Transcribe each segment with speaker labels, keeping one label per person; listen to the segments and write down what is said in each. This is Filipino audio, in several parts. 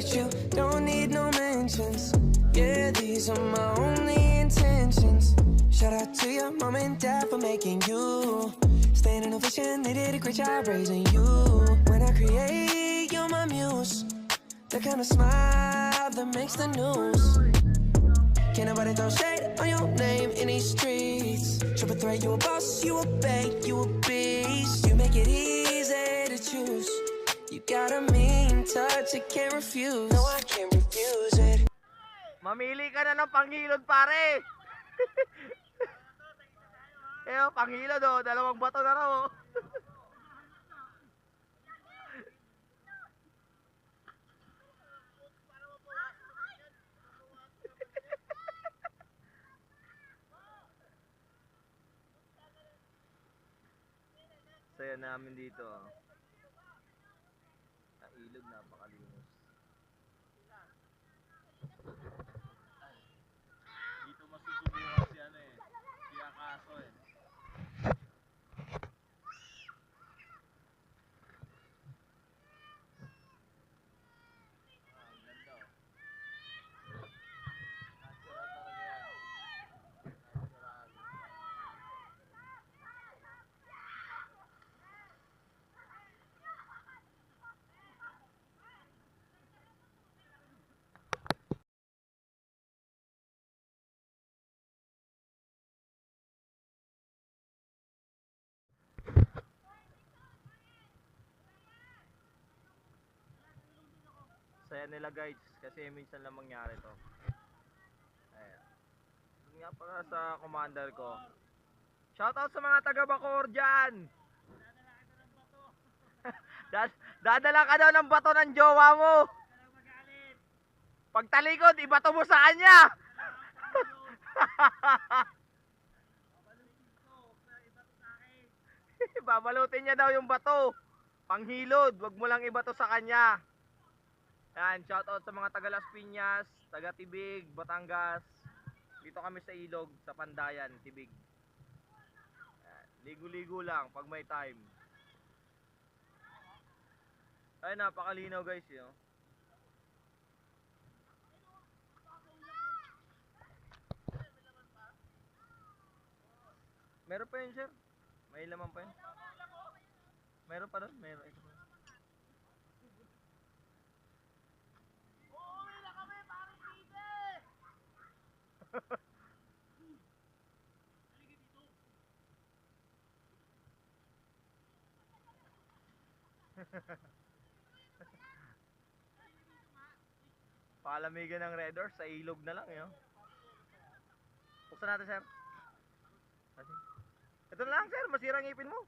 Speaker 1: that you don't need no mentions. Yeah, these are my only intentions. Shout out to your mom and dad for making you. Staying in a vision, they did a great job raising you. When I create, you're my muse. The kind of smile that makes the news. Can't nobody throw shade on your name in these streets. Triple threat, you a boss, you a bank, you a beast. You make it easy to choose. You got a mean touch, I can't refuse. No, I can't refuse it.
Speaker 2: Mamili ka na ng panghilod, pare. Eh, panghilod oh, dalawang bato na raw oh. Saya namin dito. Ang ilog napakalinis.
Speaker 3: Dito masusubukan si ano eh. Si Akaso eh. Ang ganda oh. Natural talaga yan. Natural.
Speaker 2: Saya nila guys, kasi minsan lang mangyari to. Ayan. Yun nga pala sa commander ko. Shoutout sa mga taga Bacoor dyan! Dadala ka daw ng bato ng jowa mo! Pag talikod, ibato mo sa kanya! Babalutin niya daw yung bato. Panghilod, wag mo lang ibato sa kanya. Yan, shoutout sa mga taga Las Piñas, taga Tibig, Batangas. Dito kami sa ilog, sa Pandayan, Tibig. Ligo-ligo lang pag may time. Ay, napakalinaw guys yun. Meron pa yun sir? May laman pa yun? Meron pa doon? Meron. Ito pa. Palamigan ng Red Horse sa ilog na lang yun. Buksan natin sir. Ito na lang sir, masirang ngipin mo.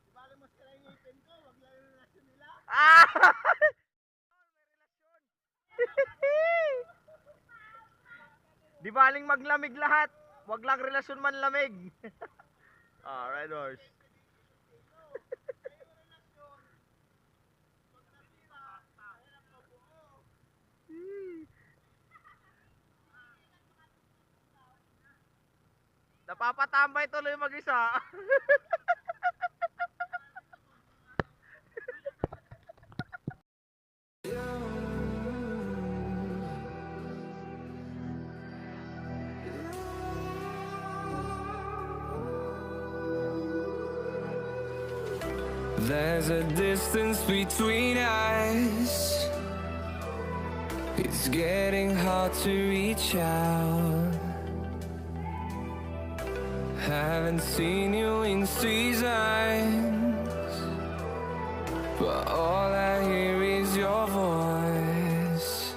Speaker 3: Di bali masira yung ngipin ko, wag lang yung relasyon nila.
Speaker 2: Ah! May relasyon. Di baling maglamig lahat. Wag lang relasyon man lamig. Ah, Red Horse. Napapatambay tuloy mag-isa.
Speaker 1: There's a distance between us. It's getting hard to reach out. Haven't seen you in seasons, but all I hear is your voice.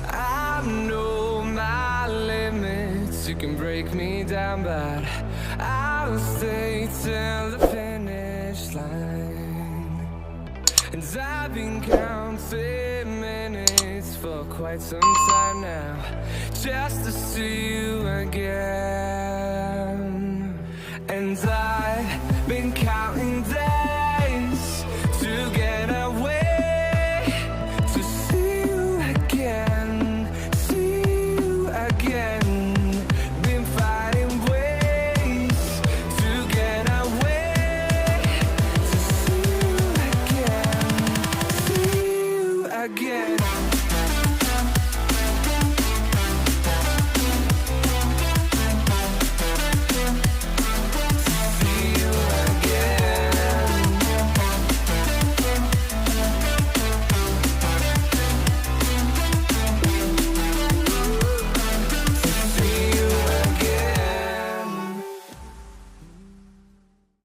Speaker 1: I know my limits. You can break me down, but I'll stay till the finish line. And I've been counting minutes for quite some time now, just to see you again. And